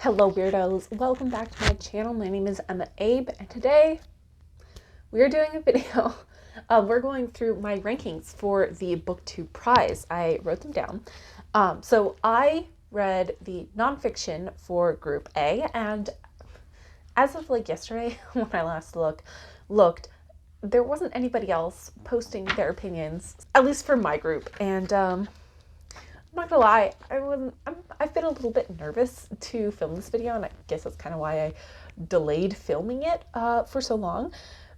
Hello weirdos, welcome back to my channel. My name is EmmaAbe and today we are doing a video. We're going through my rankings for the Booktube prize. I wrote them down. So I read the nonfiction for group A, and as of like yesterday when I last looked, there wasn't anybody else posting their opinions, at least for my group. And I'm not gonna lie, I've been a little bit nervous to film this video, and I guess that's kind of why I delayed filming it for so long,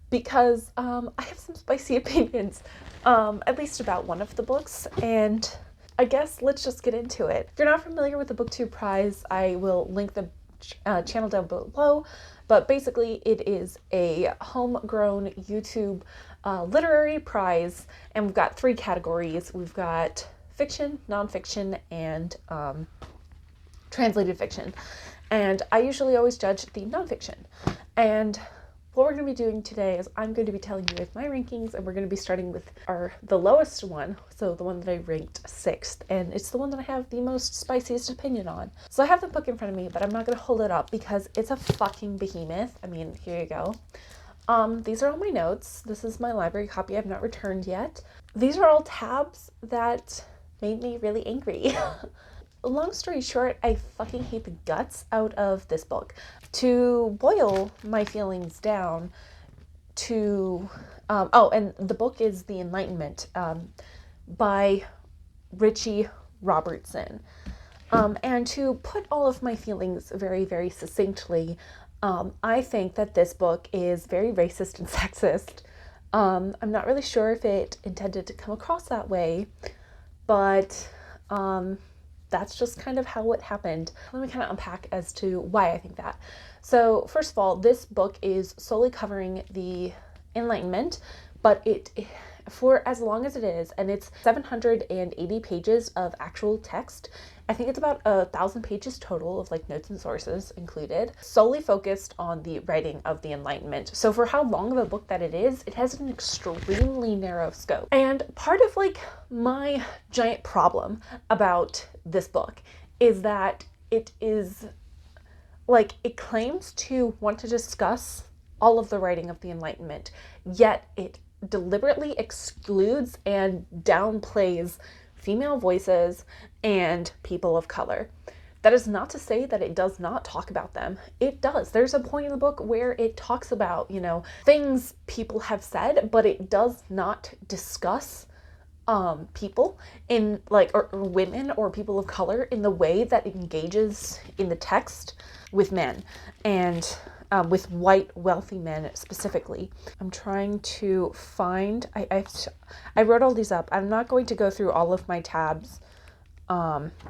because I have some spicy opinions, at least about one of the books, and I guess let's just get into it. If you're not familiar with the Booktube prize, I will link the channel down below, but basically it is a homegrown YouTube literary prize, and we've got three categories. We've got fiction, nonfiction, and translated fiction. And I usually always judge the nonfiction. And what we're going to be doing today is I'm going to be telling you my rankings, and we're going to be starting with the lowest one, so the one that I ranked 6th, and it's the one that I have the most spiciest opinion on. So I have the book in front of me, but I'm not going to hold it up because it's a fucking behemoth. I mean, here you go. These are all my notes. This is my library copy I've not returned yet. These are all tabs that made me really angry. Long story short, I fucking hate the guts out of this book. To boil my feelings down to, and the book is The Enlightenment by Richie Robertson. And to put all of my feelings very, very succinctly, I think that this book is very racist and sexist. I'm not really sure if it intended to come across that way, but that's just kind of how it happened. Let me kind of unpack as to why I think that. So first of all, this book is solely covering the Enlightenment, but for as long as it is, and it's 780 pages of actual text. I think it's about 1,000 pages total of like notes and sources included, solely focused on the writing of the Enlightenment. So for how long of a book that it is, it has an extremely narrow scope. And part of like my giant problem about this book is that it is like, it claims to want to discuss all of the writing of the Enlightenment, yet it deliberately excludes and downplays female voices and people of color. That is not to say that it does not talk about them. It does. There's a point in the book where it talks about, you know, things people have said, but it does not discuss people in like, or women or people of color in the way that it engages in the text with men, and with white wealthy men specifically. I'm trying to find, I wrote all these up. I'm not going to go through all of my tabs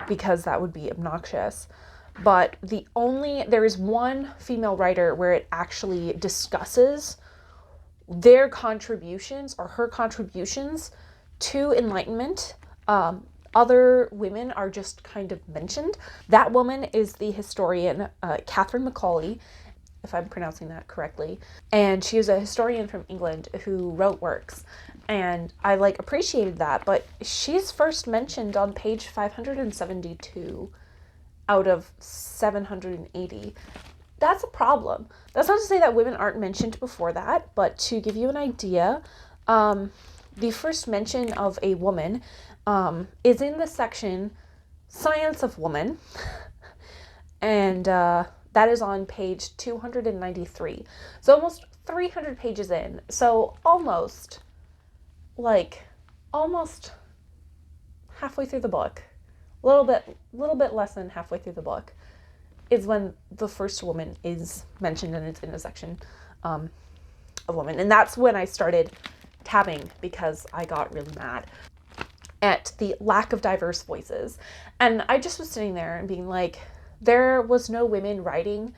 because that would be obnoxious, but there is one female writer where it actually discusses their contributions or her contributions to Enlightenment. Other women are just kind of mentioned. That woman is the historian Catherine Macaulay, if I'm pronouncing that correctly. And she is a historian from England who wrote works. And I like appreciated that, but she's first mentioned on page 572 out of 780. That's a problem. That's not to say that women aren't mentioned before that, but to give you an idea, the first mention of a woman is in the section Science of Woman, and that is on page 293. So almost 300 pages in. So almost halfway through the book, a little bit less than halfway through the book, is when the first woman is mentioned, and it's in a section of women. And that's when I started tabbing, because I got really mad at the lack of diverse voices. And I just was sitting there and being like, there was no women writing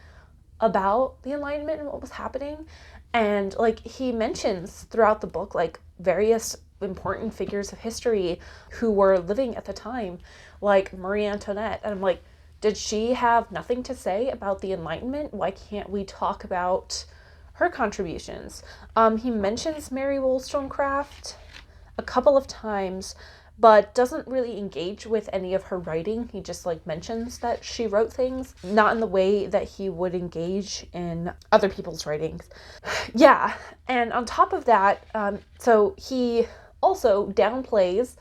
about the Enlightenment and what was happening. And like, he mentions throughout the book like various important figures of history who were living at the time, like Marie Antoinette. And I'm like, did she have nothing to say about the Enlightenment? Why can't we talk about her contributions? He mentions Mary Wollstonecraft a couple of times, but doesn't really engage with any of her writing. He just like mentions that she wrote things, not in the way that he would engage in other people's writings. Yeah, and on top of that, so he also downplays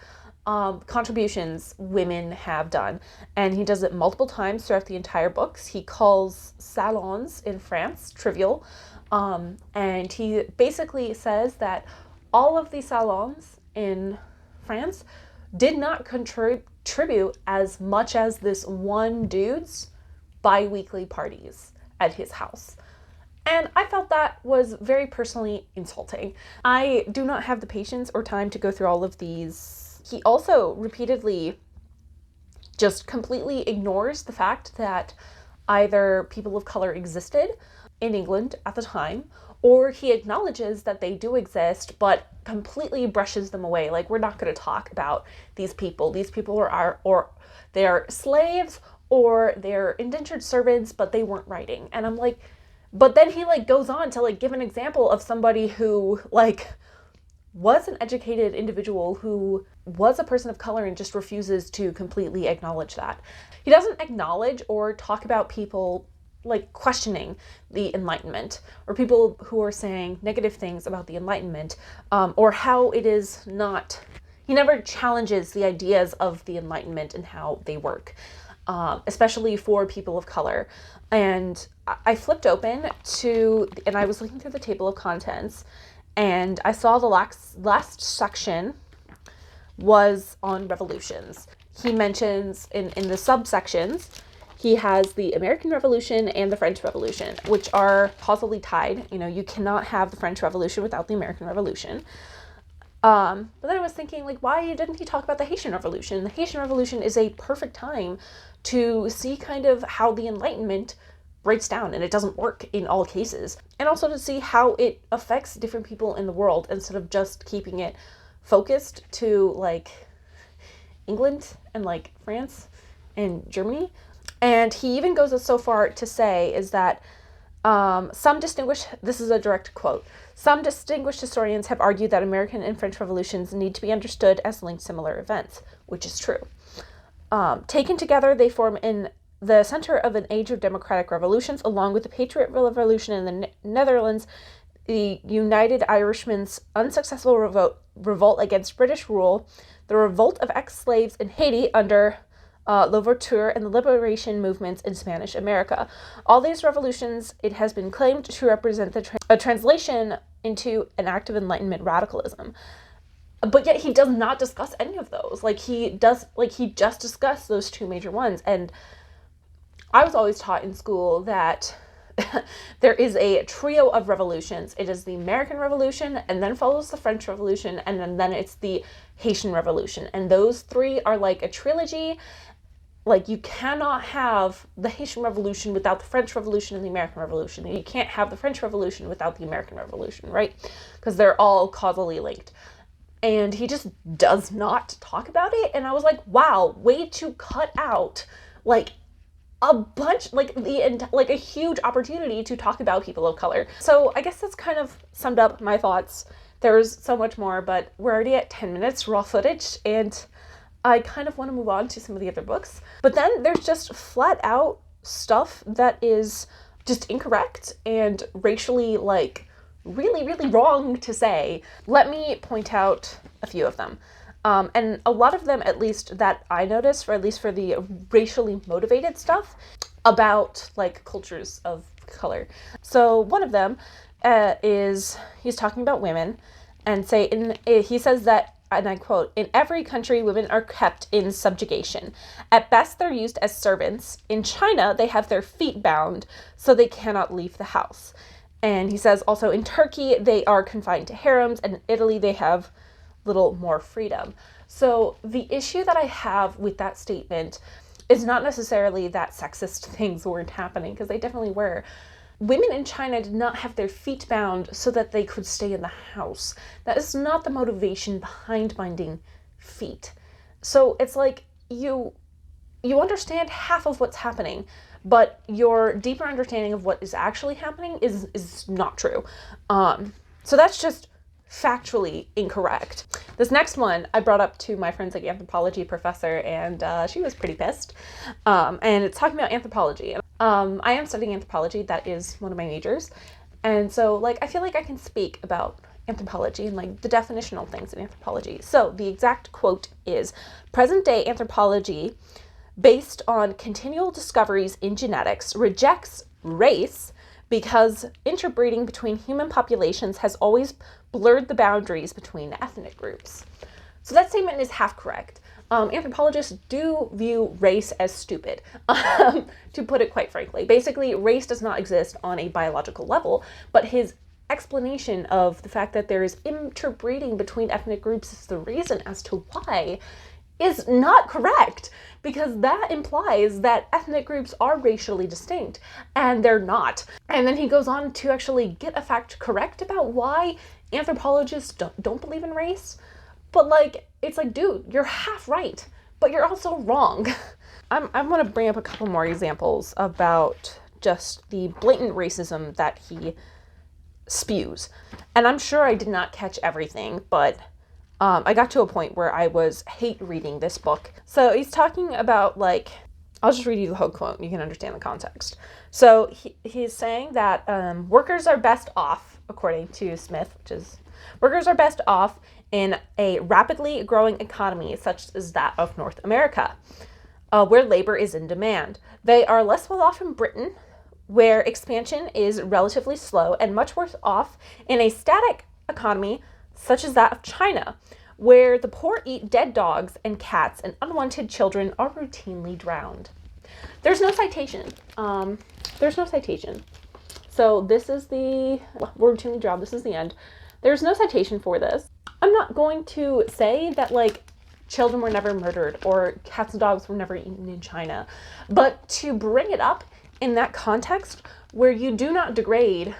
contributions women have done, and he does it multiple times throughout the entire books. He calls salons in France trivial, and he basically says that all of the salons in France did not contribute as much as this one dude's bi-weekly parties at his house. And I felt that was very personally insulting. I do not have the patience or time to go through all of these. He also repeatedly just completely ignores the fact that either people of color existed in England at the time, or he acknowledges that they do exist, but completely brushes them away. Like, we're not going to talk about these people. These people or they're slaves, or they're indentured servants, but they weren't writing. And I'm like, but then he like goes on to like give an example of somebody who like was an educated individual who was a person of color and just refuses to completely acknowledge that. He doesn't acknowledge or talk about people like questioning the Enlightenment, or people who are saying negative things about the Enlightenment, or how it is not. He never challenges the ideas of the Enlightenment and how they work, especially for people of color. And I flipped open and I was looking through the table of contents, and I saw the last section was on revolutions. He mentions in the subsections, he has the American Revolution and the French Revolution, which are causally tied. You know, you cannot have the French Revolution without the American Revolution. But then I was thinking, like, why didn't he talk about the Haitian Revolution? The Haitian Revolution is a perfect time to see kind of how the Enlightenment breaks down, and it doesn't work in all cases. And also to see how it affects different people in the world, instead of just keeping it focused to, like, England and, like, France and Germany. And he even goes so far to say is that this is a direct quote, some distinguished historians have argued that American and French revolutions need to be understood as linked similar events, which is true. Taken together, they form in the center of an age of democratic revolutions, along with the Patriot Revolution in the Netherlands, the United Irishmen's unsuccessful revolt against British rule, the revolt of ex-slaves in Haiti under Louverture, and the liberation movements in Spanish America. All these revolutions, it has been claimed to represent a translation into an act of Enlightenment radicalism. But yet he does not discuss any of those. He just discussed those two major ones. And I was always taught in school that there is a trio of revolutions. It is the American Revolution, and then follows the French Revolution, and then it's the Haitian Revolution. And those three are like a trilogy. Like, you cannot have the Haitian Revolution without the French Revolution and the American Revolution. You can't have the French Revolution without the American Revolution, right? Because they're all causally linked. And he just does not talk about it. And I was like, wow, way to cut out, like, a bunch, like a huge opportunity to talk about people of color. So I guess that's kind of summed up my thoughts. There's so much more, but we're already at 10 minutes raw footage, and I kind of want to move on to some of the other books. But then there's just flat out stuff that is just incorrect and racially, like, really, really wrong to say. Let me point out a few of them. And a lot of them, at least that I noticed, or at least for the racially motivated stuff about, like, cultures of color. So one of them is, he's talking about women, and he says that, and I quote, "In every country, women are kept in subjugation. At best, they're used as servants. In China, they have their feet bound, so they cannot leave the house." And he says also in Turkey, they are confined to harems, and in Italy, they have little more freedom. So the issue that I have with that statement is not necessarily that sexist things weren't happening, because they definitely were. Women in China did not have their feet bound so that they could stay in the house. That is not the motivation behind binding feet. So it's like you understand half of what's happening, but your deeper understanding of what is actually happening is not true. So that's just factually incorrect. This next one I brought up to my forensic anthropology professor, and she was pretty pissed. And it's talking about anthropology. I am studying anthropology. That is one of my majors. And so, like, I feel like I can speak about anthropology and, like, the definitional things in anthropology. So the exact quote is, "Present-day anthropology, based on continual discoveries in genetics, rejects race because interbreeding between human populations has always blurred the boundaries between ethnic groups." So that statement is half correct. Anthropologists do view race as stupid, to put it quite frankly. Basically, race does not exist on a biological level, but his explanation of the fact that there is interbreeding between ethnic groups is the reason as to why is not correct, because that implies that ethnic groups are racially distinct, and they're not. And then he goes on to actually get a fact correct about why anthropologists don't believe in race. But, like, it's like, dude, you're half right, but you're also wrong. I'm going to bring up a couple more examples about just the blatant racism that he spews. And I'm sure I did not catch everything, but I got to a point where I was hate reading this book. So he's talking about, like, I'll just read you the whole quote and you can understand the context. So he's saying that workers are best off, according to Smith, workers are best off in a rapidly growing economy such as that of North America, where labor is in demand. They are less well off in Britain, where expansion is relatively slow, and much worse off in a static economy such as that of China, where the poor eat dead dogs and cats and unwanted children are routinely drowned. There's no citation. So this is we're routinely drowned. This is the end. There's no citation for this. I'm not going to say that, like, children were never murdered or cats and dogs were never eaten in China, but to bring it up in that context where you do not degrade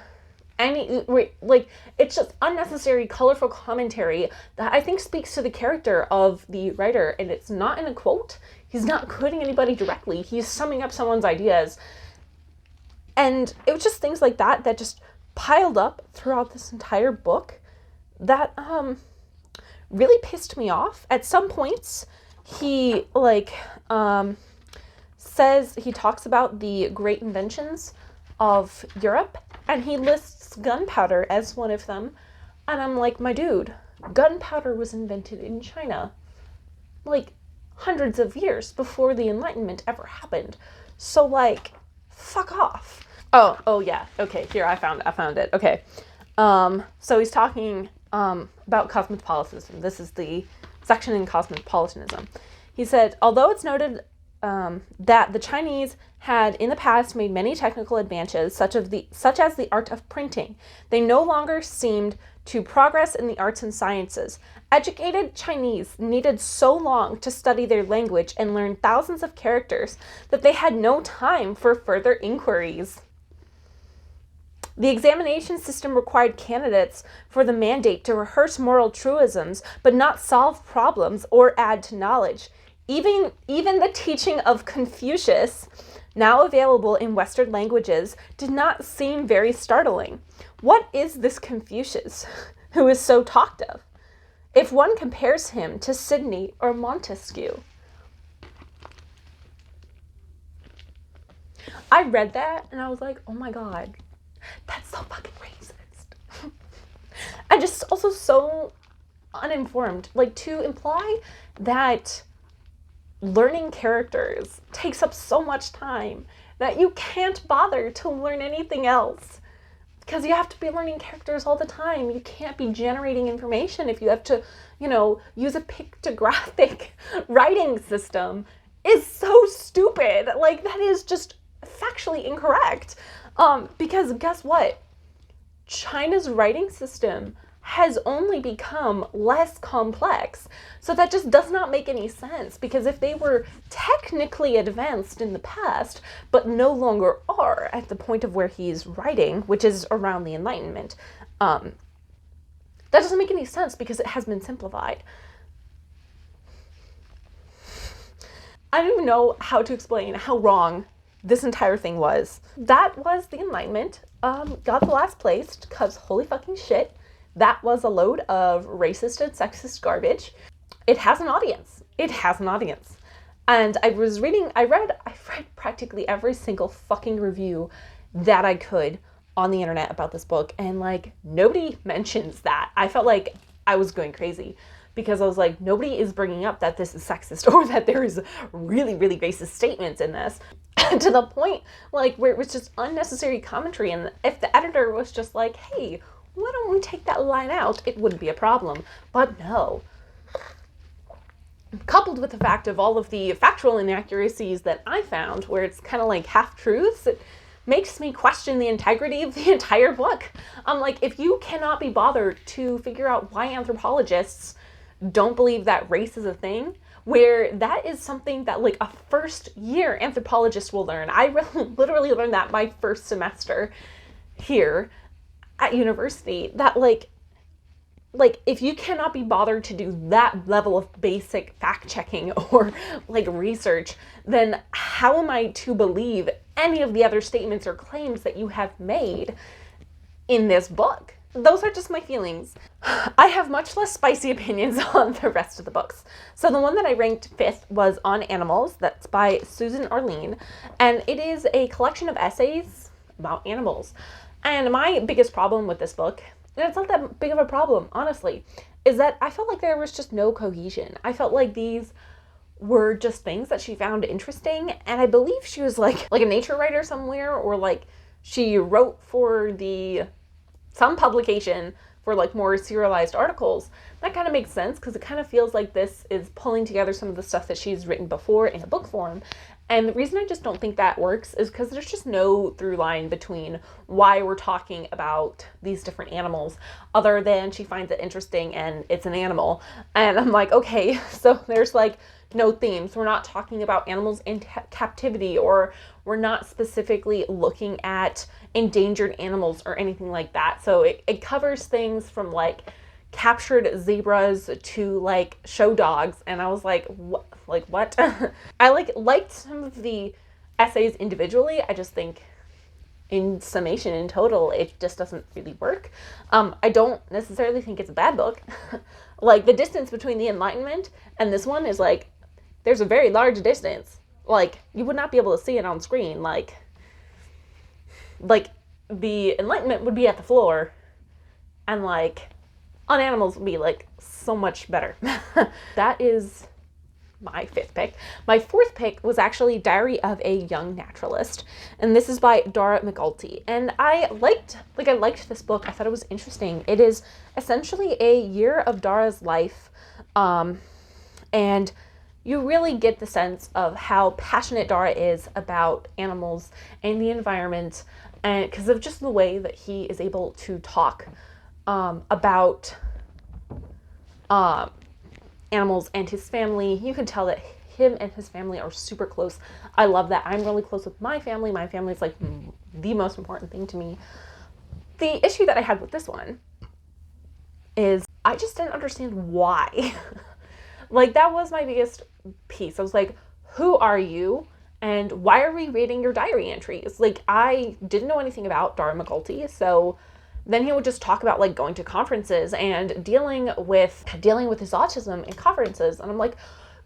it's just unnecessary, colorful commentary that I think speaks to the character of the writer, and it's not in a quote. He's not quoting anybody directly. He's summing up someone's ideas. And it was just things like that that just piled up throughout this entire book that really pissed me off. At some points, he talks about the great inventions of Europe, and he lists gunpowder as one of them. And I'm like, my dude, gunpowder was invented in China, like, hundreds of years before the Enlightenment ever happened. So, like, fuck off. Oh yeah. Okay, here, I found it. Okay. So he's talking about cosmopolitanism. This is the section in cosmopolitanism. He said, although it's noted that the Chinese had in the past made many technical advances, such as the art of printing, they no longer seemed to progress in the arts and sciences. Educated Chinese needed so long to study their language and learn thousands of characters that they had no time for further inquiries. The examination system required candidates for the mandate to rehearse moral truisms, but not solve problems or add to knowledge. Even the teaching of Confucius, now available in Western languages, did not seem very startling. What is this Confucius, who is so talked of? If one compares him to Sidney or Montesquieu. I read that and I was like, oh my god, that's so fucking racist. And just also so uninformed. Like, to imply that learning characters takes up so much time that you can't bother to learn anything else, because you have to be learning characters all the time. You can't be generating information if you have to, use a pictographic writing system. Is so stupid. Like, that is just factually incorrect. Because guess what? China's writing system has only become less complex. So that just does not make any sense, because if they were technically advanced in the past, but no longer are at the point of where he's writing, which is around the Enlightenment, that doesn't make any sense because it has been simplified. I don't even know how to explain how wrong this entire thing was. That was the Enlightenment. Got the last place because holy fucking shit, that was a load of racist and sexist garbage. It has an audience. It has an audience. And I read practically every single fucking review that I could on the internet about this book, and like nobody mentions that. I felt like I was going crazy because I was like, nobody is bringing up that this is sexist or that there is really, really racist statements in this to the point like where it was just unnecessary commentary. And if the editor was just like, hey, why don't we take that line out, it wouldn't be a problem. But no. Coupled with the fact of all of the factual inaccuracies that I found, where it's kind of like half-truths, it makes me question the integrity of the entire book. I'm like, if you cannot be bothered to figure out why anthropologists don't believe that race is a thing, where that is something that like a first-year anthropologist will learn. I literally learned that my first semester here at university, that like if you cannot be bothered to do that level of basic fact checking or like research, then how am I to believe any of the other statements or claims that you have made in this book? Those are just my feelings. I have much less spicy opinions on the rest of the books. So the one that I ranked 5th was On Animals. That's by Susan Arlene. And it is a collection of essays about animals. And my biggest problem with this book, and it's not that big of a problem, honestly, is that I felt like there was just no cohesion. I felt like these were just things that she found interesting, and I believe she was like a nature writer somewhere, or like she wrote for some publication for like more serialized articles. That kind of makes sense because it kind of feels like this is pulling together some of the stuff that she's written before in a book form. And the reason I just don't think that works is because there's just no through line between why we're talking about these different animals, other than she finds it interesting and it's an animal. And I'm like, okay, so there's like no themes. We're not talking about animals in captivity, or we're not specifically looking at endangered animals or anything like that. So it covers things from like captured zebras to like show dogs, and I was like, what? I liked some of the essays individually. I just think in summation, in total, it just doesn't really work. I don't necessarily think it's a bad book. Like the distance between the Enlightenment and this one is like, there's a very large distance. Like you would not be able to see it on screen. Like the Enlightenment would be at the floor, and like On Animals would be like so much better. That is my 5th pick. My 4th pick was actually Diary of a Young Naturalist, and this is by Dara McAulty. And I liked this book. I thought it was interesting. It is essentially a year of Dara's life, and you really get the sense of how passionate Dara is about animals and the environment, and because of just the way that he is able to talk about animals and his family. You can tell that him and his family are super close. I love that. I'm really close with my family. My family is like the most important thing to me. The issue that I had with this one is I just didn't understand why. Like that was my biggest piece. I was like, who are you? And why are we reading your diary entries? Like I didn't know anything about Dara McAulty, so then he would just talk about like going to conferences and dealing with his autism in conferences. And I'm like,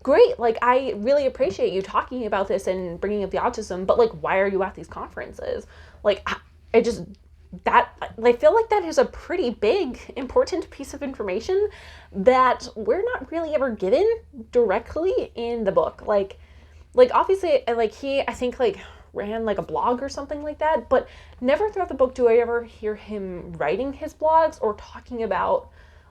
great, like I really appreciate you talking about this and bringing up the autism, but like why are you at these conferences? Like I feel like that is a pretty big, important piece of information that we're not really ever given directly in the book. Like obviously, like I think like ran like a blog or something like that, but never throughout the book do I ever hear him writing his blogs or talking about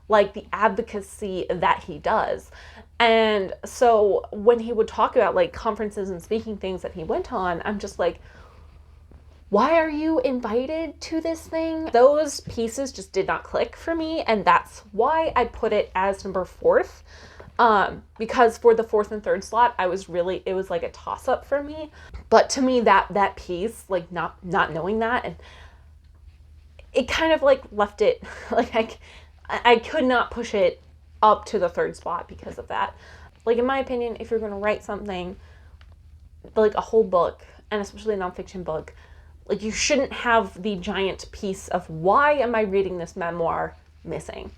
like the advocacy that he does. And so when he would talk about like conferences and speaking things that he went on, I'm just like, why are you invited to this thing? Those pieces just did not click for me, and that's why I put it as number 4th. Because for the 4th and 3rd slot, it was like a toss up for me. But to me, that piece, like not knowing that, and it kind of like left it, like I could not push it up to the 3rd spot because of that. Like in my opinion, if you're going to write something, like a whole book, and especially a nonfiction book, like you shouldn't have the giant piece of why am I reading this memoir missing.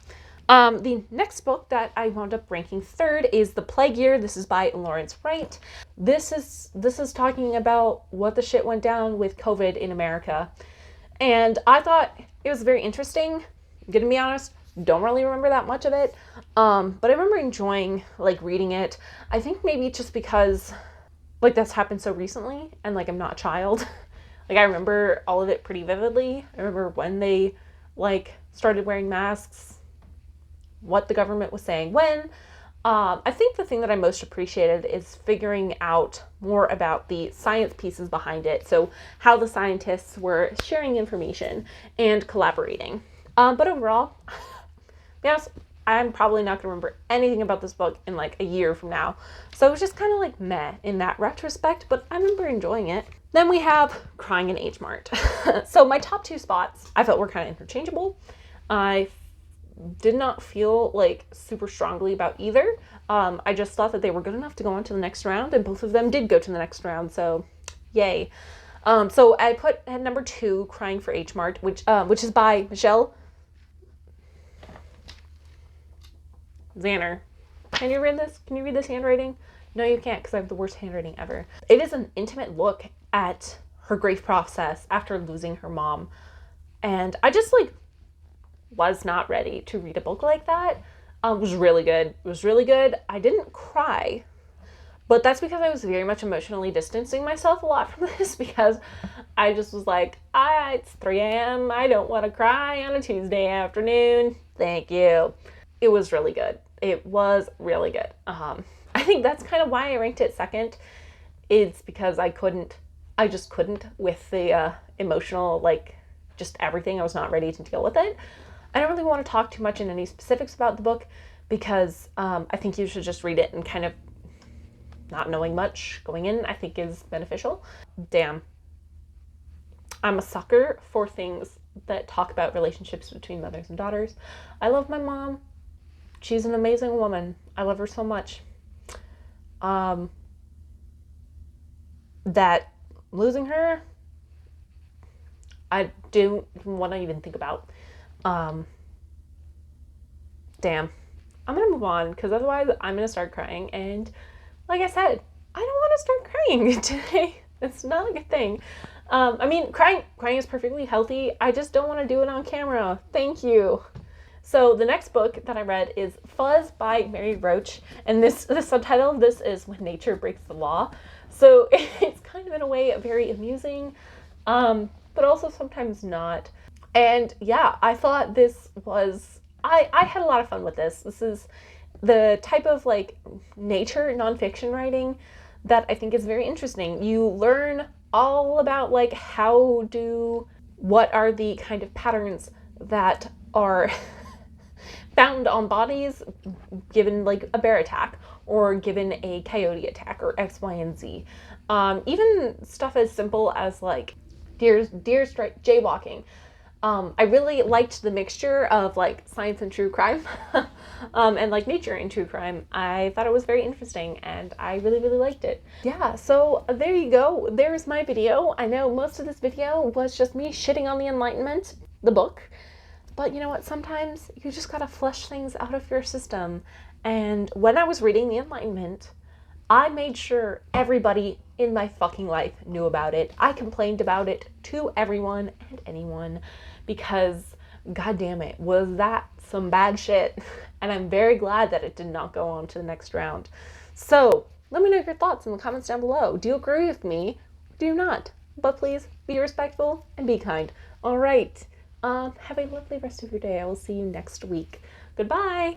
The next book that I wound up ranking third is The Plague Year. This is by Lawrence Wright. This is talking about what the shit went down with COVID in America. And I thought it was very interesting. I'm gonna be honest, don't really remember that much of it. But I remember enjoying like reading it. I think maybe just because like that's happened so recently and like I'm not a child. Like I remember all of it pretty vividly. I remember when they like started wearing masks, what the government was saying when. I think the thing that I most appreciated is figuring out more about the science pieces behind it. So how the scientists were sharing information and collaborating. But overall, yes, I'm probably not going to remember anything about this book in like a year from now. So it was just kind of like meh in that retrospect, but I remember enjoying it. Then we have Crying in H Mart. So my top two spots I felt were kind of interchangeable. I did not feel like super strongly about either. I just thought that they were good enough to go on to the next round, and both of them did go to the next round, so yay. So I put at number 2 Crying for H Mart, which is by Michelle Zanner. Can you read this? Can you read this handwriting? No, you can't, because I have the worst handwriting ever. It is an intimate look at her grief process after losing her mom, and I just like was not ready to read a book like that. It was really good. It was really good. I didn't cry, but that's because I was very much emotionally distancing myself a lot from this, because I just was like, it's 3 a.m. I don't want to cry on a Tuesday afternoon. Thank you. It was really good. It was really good. I think that's kind of why I ranked it second. It's because I just couldn't with the emotional, like just everything. I was not ready to deal with it. I don't really want to talk too much in any specifics about the book, because I think you should just read it, and kind of not knowing much going in, I think is beneficial. Damn. I'm a sucker for things that talk about relationships between mothers and daughters. I love my mom. She's an amazing woman. I love her so much. That losing her, I don't want to even think about. Damn. I'm gonna move on, because otherwise I'm gonna start crying, and like I said, I don't want to start crying today. It's not a good thing. I mean, crying is perfectly healthy. I just don't want to do it on camera. Thank you. So the next book that I read is Fuzz by Mary Roach, and the subtitle of this is When Nature Breaks the Law. So it's kind of in a way very amusing, but also sometimes not. And yeah, I thought this was, I had a lot of fun with this. This is the type of like nature nonfiction writing that I think is very interesting. You learn all about like what are the kind of patterns that are found on bodies given like a bear attack, or given a coyote attack, or X, Y, and Z. Even stuff as simple as like deer jaywalking. I really liked the mixture of like science and true crime, and like nature and true crime. I thought it was very interesting, and I really, really liked it. Yeah, so there you go. There's my video. I know most of this video was just me shitting on the Enlightenment, the book, but you know what? Sometimes you just gotta flush things out of your system. And when I was reading the Enlightenment, I made sure everybody in my fucking life knew about it. I complained about it to everyone and anyone, because god damn it, was that some bad shit. And I'm very glad that it did not go on to the next round. So let me know your thoughts in the comments down below. Do you agree with me? Do you not? But please be respectful and be kind. All right. Have a lovely rest of your day. I will see you next week. Goodbye.